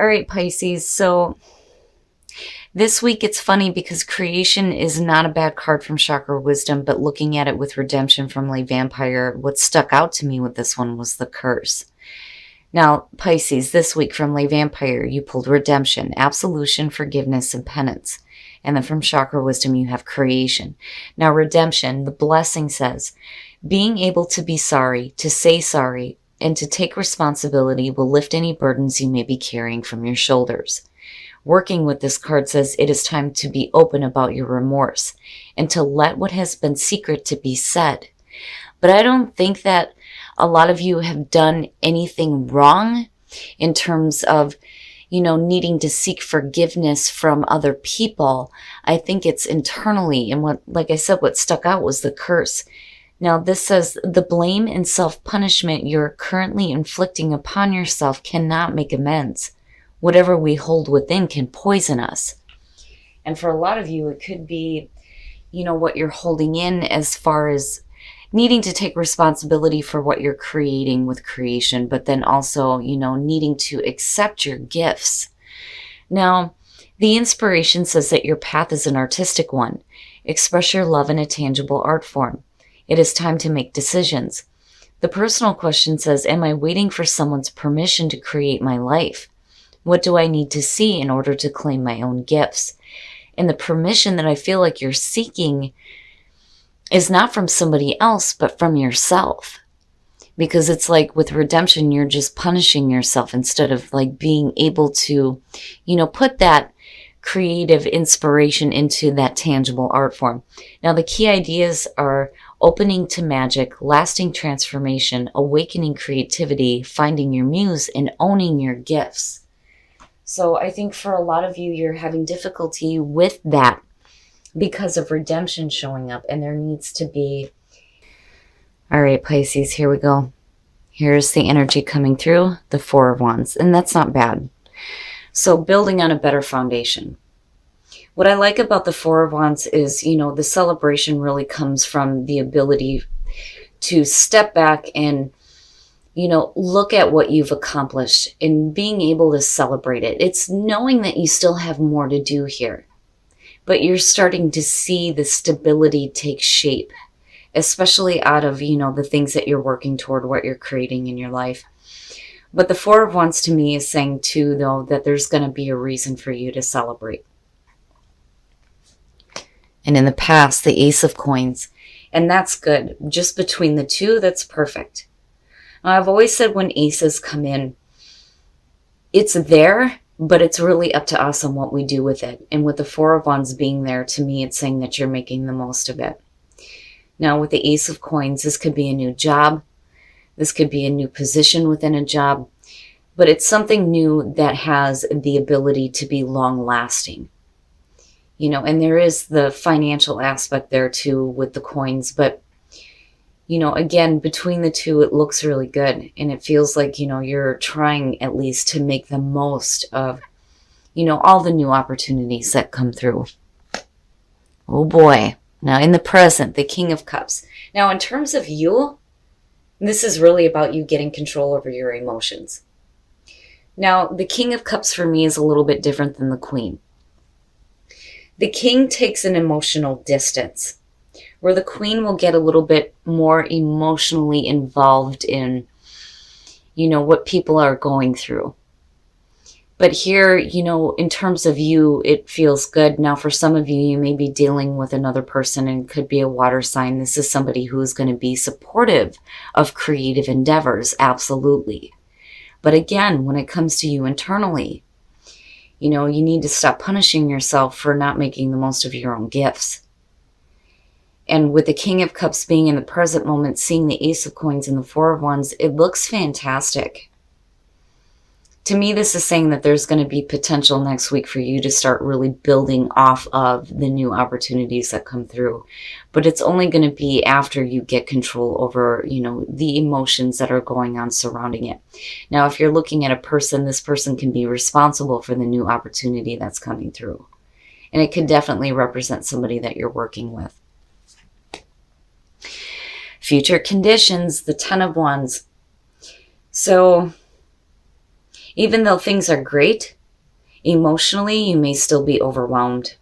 All right, Pisces. So this week it's funny because creation is not a bad card from Chakra Wisdom, but looking at it with redemption from Lay Vampire, what stuck out to me with this one was the curse. Now, Pisces, this week from Lay Vampire, you pulled redemption, absolution, forgiveness, and penance. And then from Chakra Wisdom, you have creation. Now, redemption, the blessing says, being able to be sorry, to say sorry, and to take responsibility will lift any burdens you may be carrying from your shoulders. Working with this card says it is time to be open about your remorse and to let what has been secret to be said. But I don't think that a lot of you have done anything wrong in terms of, needing to seek forgiveness from other people. I think it's internally. And like I said, what stuck out was the curse. Now, this says the blame and self-punishment you're currently inflicting upon yourself cannot make amends. Whatever we hold within can poison us. And for a lot of you, it could be, what you're holding in as far as needing to take responsibility for what you're creating with creation, but then also, needing to accept your gifts. Now, the inspiration says that your path is an artistic one. Express your love in a tangible art form. It is time to make decisions. The personal question says, am I waiting for someone's permission to create my life? What do I need to see in order to claim my own gifts? And the permission that I feel like you're seeking is not from somebody else, but from yourself. Because it's like with redemption, you're just punishing yourself instead of like being able to, put that creative inspiration into that tangible art form. Now, the key ideas are opening to magic, lasting transformation, awakening creativity, finding your muse, and owning your gifts. So I think for a lot of you, you're having difficulty with that because of redemption showing up, and there needs to be... All right, Pisces, here we go. Here's the energy coming through, the Four of Wands, and that's not bad. So building on a better foundation. What I like about the Four of Wands is, the celebration really comes from the ability to step back and, look at what you've accomplished and being able to celebrate it. It's knowing that you still have more to do here, but you're starting to see the stability take shape, especially out of, the things that you're working toward, what you're creating in your life. But the Four of Wands to me is saying too, though, that there's going to be a reason for you to celebrate. And in the past, the Ace of Coins, and that's good. Just between the two, that's perfect. Now, I've always said when aces come in, it's there, but it's really up to us on what we do with it. And with the Four of Wands being there, to me, it's saying that you're making the most of it. Now, with the Ace of Coins, this could be a new job. This could be a new position within a job. But it's something new that has the ability to be long-lasting. And there is the financial aspect there too with the coins. But, again, between the two, it looks really good. And it feels like, you're trying at least to make the most of, all the new opportunities that come through. Oh boy. Now in the present, the King of Cups. Now in terms of you, this is really about you getting control over your emotions. Now the King of Cups for me is a little bit different than the Queen. The King takes an emotional distance, where the Queen will get a little bit more emotionally involved in, what people are going through. But here, in terms of you, it feels good. Now, for some of you, you may be dealing with another person, and it could be a water sign. This is somebody who is going to be supportive of creative endeavors, absolutely. But again, when it comes to you internally, you need to stop punishing yourself for not making the most of your own gifts. And with the King of Cups being in the present moment, seeing the Ace of Coins and the Four of Wands, it looks fantastic. To me, this is saying that there's going to be potential next week for you to start really building off of the new opportunities that come through. But it's only going to be after you get control over, the emotions that are going on surrounding it. Now, if you're looking at a person, this person can be responsible for the new opportunity that's coming through. And it could definitely represent somebody that you're working with. Future conditions, the Ten of Wands. So Even though things are great, emotionally, you may still be overwhelmed.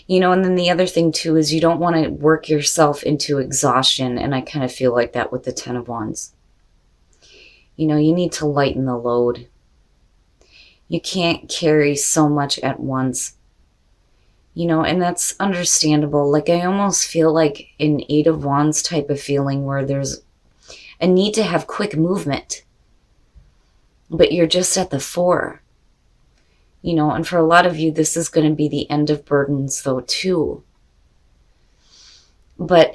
And then the other thing too is you don't want to work yourself into exhaustion. And I kind of feel like that with the Ten of Wands. You need to lighten the load. You can't carry so much at once. And that's understandable. Like, I almost feel like an Eight of Wands type of feeling where there's a need to have quick movement. But you're just at the Four. And for a lot of you, this is going to be the end of burdens, though, too. But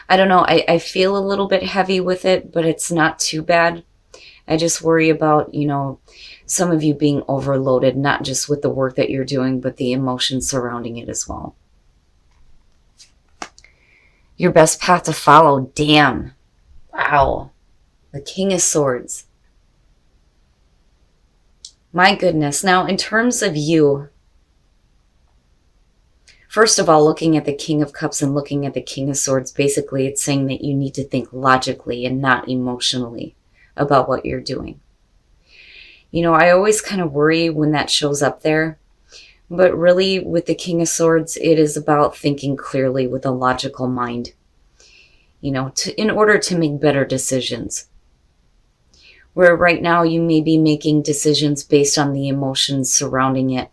I don't know. I feel a little bit heavy with it, but it's not too bad. I just worry about, some of you being overloaded, not just with the work that you're doing, but the emotions surrounding it as well. Your best path to follow. Damn. Wow. The King of Swords. My goodness. Now, in terms of you, first of all, looking at the King of Cups and looking at the King of Swords, basically it's saying that you need to think logically and not emotionally about what you're doing. I always kind of worry when that shows up there. But really, with the King of Swords, it is about thinking clearly with a logical mind, in order to make better decisions. Where right now you may be making decisions based on the emotions surrounding it,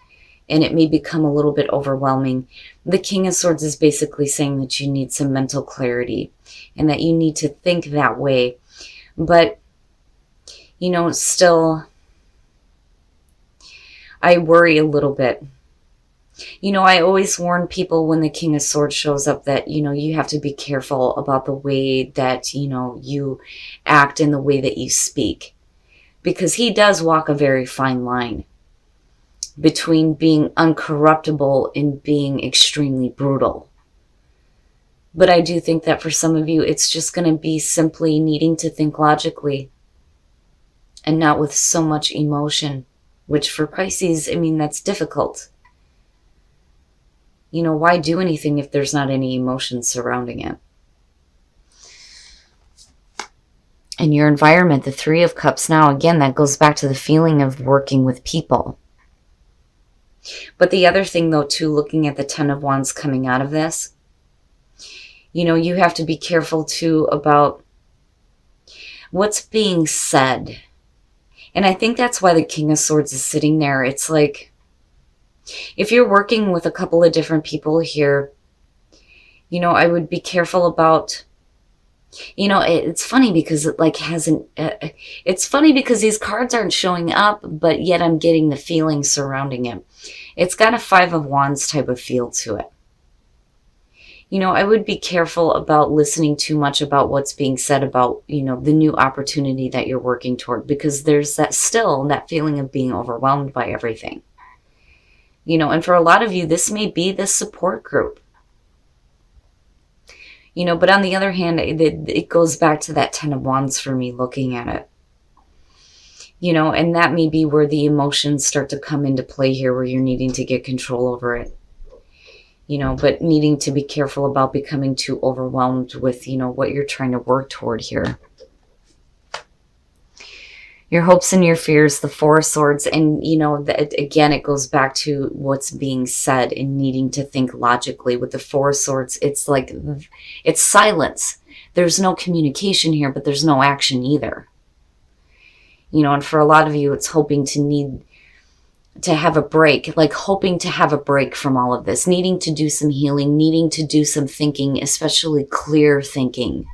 and it may become a little bit overwhelming. The King of Swords is basically saying that you need some mental clarity and that you need to think that way. But, still, I worry a little bit. I always warn people when the King of Swords shows up that, you have to be careful about the way that, you act and the way that you speak. Because he does walk a very fine line between being uncorruptible and being extremely brutal. But I do think that for some of you, it's just going to be simply needing to think logically and not with so much emotion, which for Pisces, that's difficult. Why do anything if there's not any emotion surrounding it? And your environment, the Three of Cups, now again, that goes back to the feeling of working with people. But the other thing, though, too, looking at the Ten of Wands coming out of this, you have to be careful, too, about what's being said. And I think that's why the King of Swords is sitting there. It's like, if you're working with a couple of different people here, I would be careful about, it's funny because it hasn't, it's funny because these cards aren't showing up, but yet I'm getting the feeling surrounding it. It's got a Five of Wands type of feel to it. I would be careful about listening too much about what's being said about, the new opportunity that you're working toward, because there's that feeling of being overwhelmed by everything. And for a lot of you, this may be this support group. But on the other hand, it goes back to that Ten of Wands for me looking at it. And that may be where the emotions start to come into play here, where you're needing to get control over it. But needing to be careful about becoming too overwhelmed with, what you're trying to work toward here. Your hopes and your fears, the Four of Swords, and, again, it goes back to what's being said and needing to think logically. With the Four of Swords, it's like, it's silence. There's no communication here, but there's no action either. And for a lot of you, it's hoping to have a break, like hoping to have a break from all of this, needing to do some healing, needing to do some thinking, especially clear thinking.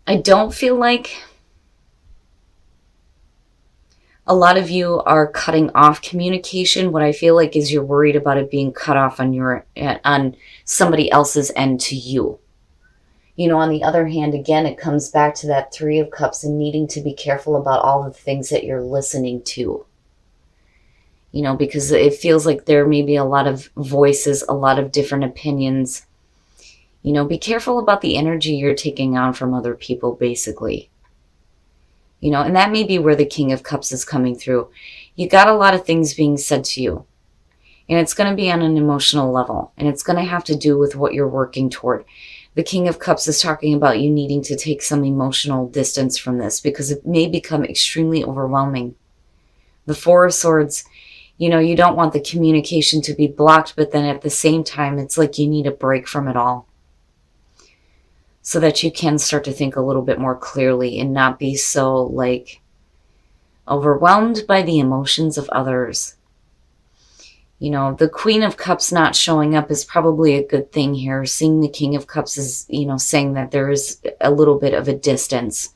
I don't feel like a lot of you are cutting off communication. What I feel like is you're worried about it being cut off on somebody else's end to you. On the other hand, again, it comes back to that Three of Cups and needing to be careful about all the things that you're listening to. Because it feels like there may be a lot of voices, a lot of different opinions. Be careful about the energy you're taking on from other people, basically. And that may be where the King of Cups is coming through. You got a lot of things being said to you. And it's going to be on an emotional level. And it's going to have to do with what you're working toward. The King of Cups is talking about you needing to take some emotional distance from this because it may become extremely overwhelming. The Four of Swords, you know, you don't want the communication to be blocked, but then at the same time, it's like you need a break from it all so that you can start to think a little bit more clearly and not be so, like, overwhelmed by the emotions of others. You know, the Queen of Cups not showing up is probably a good thing here. Seeing the King of Cups is, you know, saying that there is a little bit of a distance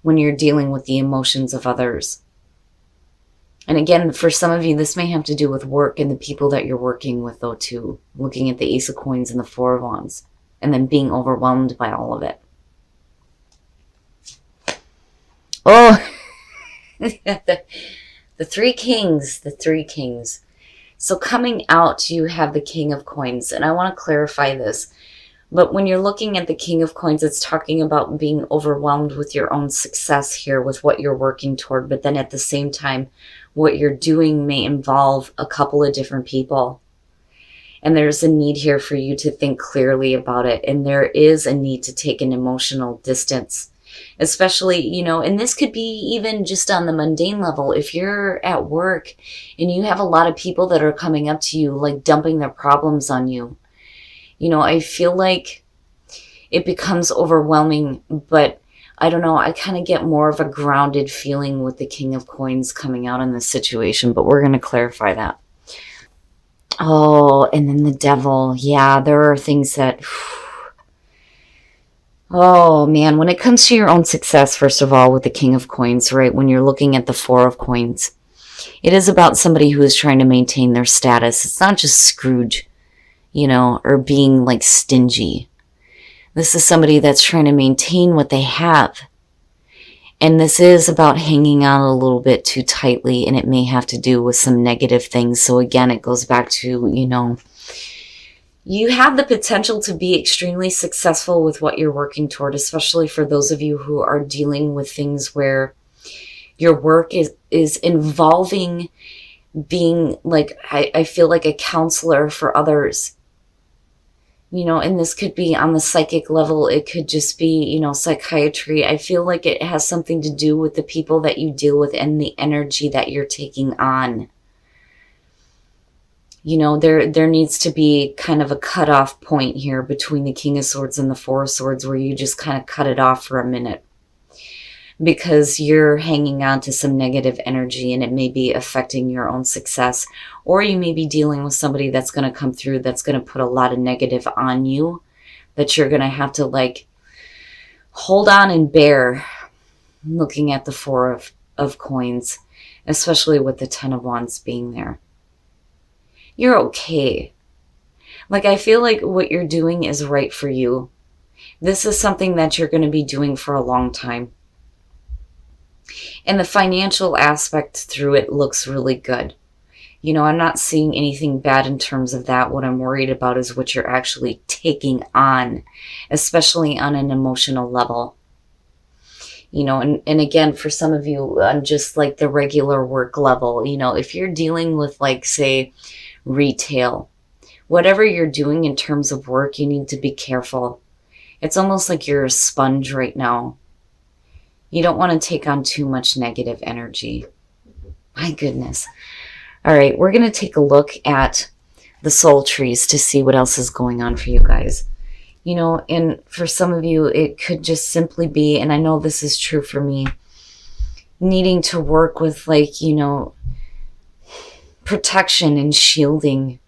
when you're dealing with the emotions of others. And again, for some of you, this may have to do with work and the people that you're working with, though, too. Looking at the Ace of Coins and the Four of Wands, and then being overwhelmed by all of it. Oh, the Three Kings, the Three Kings. So coming out, you have the King of Coins, and I want to clarify this. But when you're looking at the King of Coins, it's talking about being overwhelmed with your own success here, with what you're working toward. But then at the same time, what you're doing may involve a couple of different people. And there's a need here for you to think clearly about it. And there is a need to take an emotional distance. Especially, you know, and this could be even just on the mundane level. If you're at work and you have a lot of people that are coming up to you, like dumping their problems on you, you know, I feel like it becomes overwhelming, but I don't know, I kind of get more of a grounded feeling with the King of Coins coming out in this situation, but we're going to clarify that. Oh, and then the Devil. Yeah, there are things that... Oh, man, when it comes to your own success, first of all, with the King of Coins, right, when you're looking at the Four of Coins, it is about somebody who is trying to maintain their status. It's not just Scrooge, you know, or being, like, stingy. This is somebody that's trying to maintain what they have. And this is about hanging on a little bit too tightly, and it may have to do with some negative things. So, again, it goes back to, you know, you have the potential to be extremely successful with what you're working toward, especially for those of you who are dealing with things where your work is involving being, like, I feel like a counselor for others. You know, and this could be on the psychic level. It could just be, you know, psychiatry. I feel like it has something to do with the people that you deal with and the energy that you're taking on. You know, there needs to be kind of a cutoff point here between the King of Swords and the Four of Swords where you just kind of cut it off for a minute. Because you're hanging on to some negative energy and it may be affecting your own success. Or you may be dealing with somebody that's going to come through that's going to put a lot of negative on you that you're going to have to, like, hold on and bear, looking at the Four of Coins, especially with the Ten of Wands being there. You're okay. Like, I feel like what you're doing is right for you. This is something that you're going to be doing for a long time. And the financial aspect through it looks really good. You know, I'm not seeing anything bad in terms of that. What I'm worried about is what you're actually taking on, especially on an emotional level. You know, and again, for some of you, on just like the regular work level, you know, if you're dealing with, like, say, retail, whatever you're doing in terms of work, you need to be careful. It's almost like you're a sponge right now. You don't want to take on too much negative energy. My goodness. All right, we're going to take a look at the soul trees to see what else is going on for you guys. You know, and for some of you, it could just simply be, and I know this is true for me, needing to work with, like, you know, protection and shielding,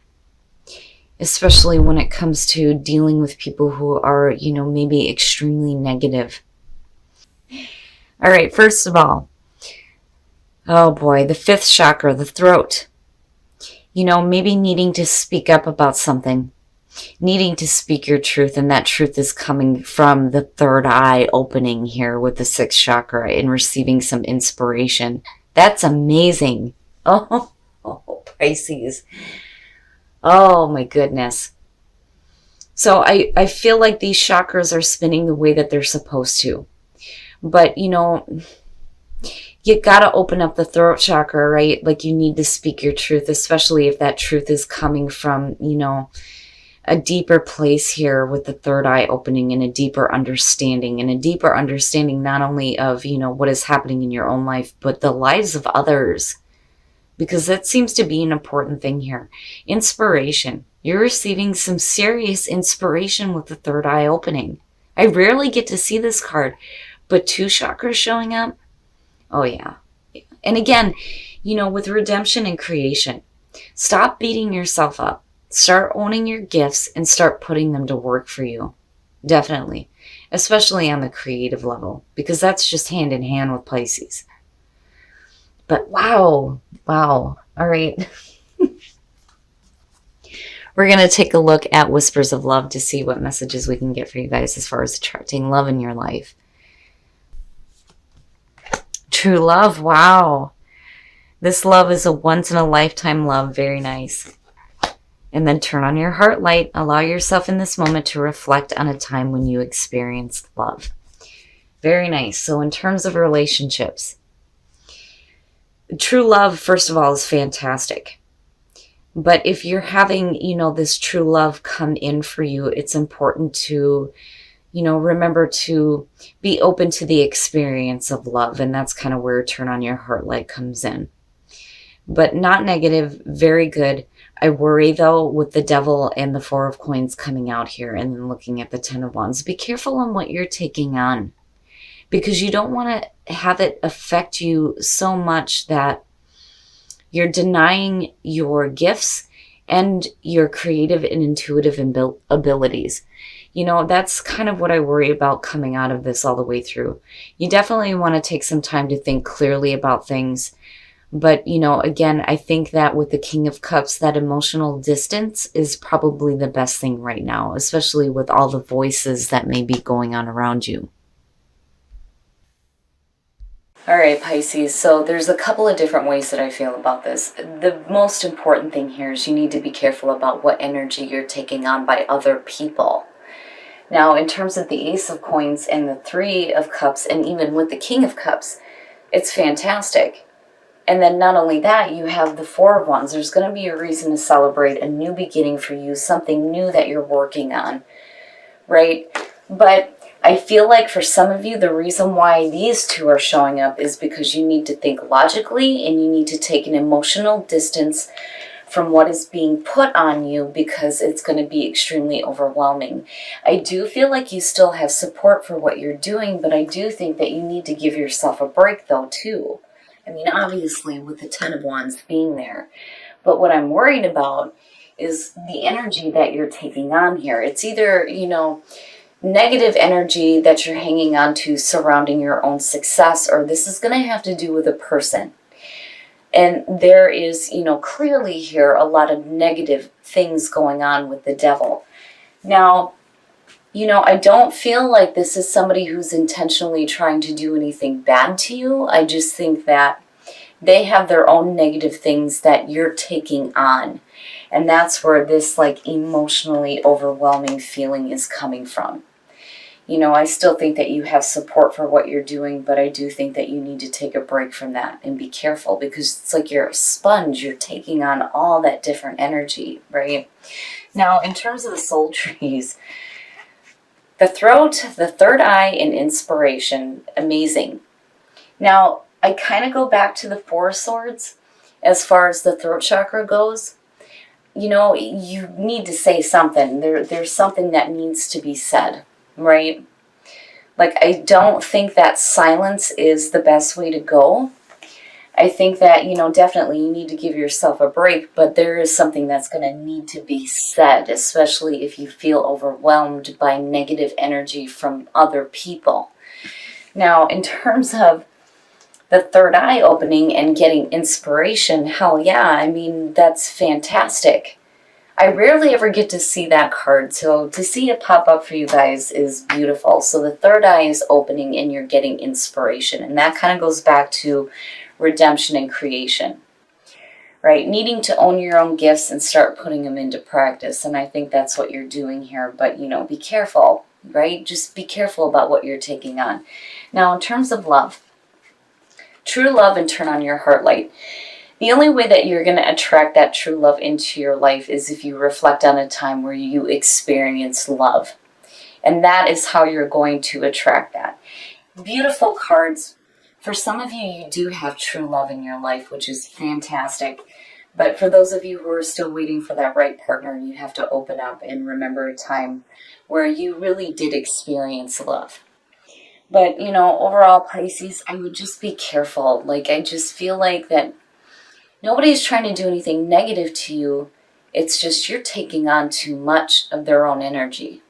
especially when it comes to dealing with people who are, you know, maybe extremely negative. All right, first of all, oh boy, the fifth chakra, the throat. You know, maybe needing to speak up about something, needing to speak your truth, and that truth is coming from the third eye opening here with the sixth chakra and receiving some inspiration. That's amazing. Oh, Pisces. Oh my goodness. So I feel like these chakras are spinning the way that they're supposed to. But, you know, you got to open up the throat chakra, right? Like, you need to speak your truth, especially if that truth is coming from, you know, a deeper place here with the third eye opening, and a deeper understanding, not only of, what is happening in your own life, but the lives of others, because that seems to be an important thing here. Inspiration. You're receiving some serious inspiration with the third eye opening. I rarely get to see this card, but 2 chakras showing up. Oh yeah. And again, with redemption and creation, stop beating yourself up. Start owning your gifts and start putting them to work for you. Definitely. Especially on the creative level, because that's just hand in hand with Pisces. But wow. All right. We're going to take a look at Whispers of Love to see what messages we can get for you guys as far as attracting love in your life. True love. Wow. This love is a once-in-a-lifetime love. Very nice. And then turn on your heart light. Allow yourself in this moment to reflect on a time when you experienced love. Very nice. So in terms of relationships, true love, first of all, is fantastic. But if you're having, this true love come in for you, it's important to, remember to be open to the experience of love. And that's kind of where turn on your heart light comes in. But not negative, very good. I worry, though, with the Devil and the 4 of Coins coming out here and then looking at the 10 of Wands. Be careful on what you're taking on, because you don't want to have it affect you so much that you're denying your gifts and your creative and intuitive abilities. That's kind of what I worry about coming out of this all the way through. You definitely want to take some time to think clearly about things. But, again, I think that with the King of Cups, that emotional distance is probably the best thing right now, especially with all the voices that may be going on around you. All right, Pisces, so there's a couple of different ways that I feel about this. The most important thing here is you need to be careful about what energy you're taking on by other people. Now, in terms of the Ace of Coins and the 3 of Cups, and even with the King of Cups, it's fantastic. And then not only that, you have the 4 of Wands. There's going to be a reason to celebrate a new beginning for you, something new that you're working on, right? But I feel like for some of you, the reason why these 2 are showing up is because you need to think logically and you need to take an emotional distance from what is being put on you, because it's going to be extremely overwhelming. I do feel like you still have support for what you're doing, but I do think that you need to give yourself a break though too. I mean, obviously with the 10 of Wands being there, but what I'm worried about is the energy that you're taking on here. It's either, negative energy that you're hanging on to surrounding your own success, or this is going to have to do with a person. And there is, clearly here a lot of negative things going on with the Devil. Now, I don't feel like this is somebody who's intentionally trying to do anything bad to you. I just think that they have their own negative things that you're taking on. And that's where this emotionally overwhelming feeling is coming from. I still think that you have support for what you're doing, but I do think that you need to take a break from that and be careful, because it's like you're a sponge. You're taking on all that different energy, right? Now, in terms of the soul trees, the throat, the third eye, and inspiration, amazing. Now, I kind of go back to the 4 of Swords as far as the throat chakra goes. You need to say something. There's something that needs to be said, right? I don't think that silence is the best way to go. I think that, definitely you need to give yourself a break, but there is something that's going to need to be said, especially if you feel overwhelmed by negative energy from other people. Now, in terms of the third eye opening and getting inspiration, hell yeah, I mean, that's fantastic. I rarely ever get to see that card, so to see it pop up for you guys is beautiful. So the third eye is opening and you're getting inspiration, and that kind of goes back to redemption and creation, right? Needing to own your own gifts and start putting them into practice, and I think that's what you're doing here. But, be careful, right? Just be careful about what you're taking on. Now, in terms of love, true love and turn on your heart light. The only way that you're going to attract that true love into your life is if you reflect on a time where you experience love. And that is how you're going to attract that. Beautiful cards. For some of you, you do have true love in your life, which is fantastic. But for those of you who are still waiting for that right partner, you have to open up and remember a time where you really did experience love. But, you know, overall, Pisces, I would just be careful. Like, I just feel like that nobody's trying to do anything negative to you. It's just you're taking on too much of their own energy.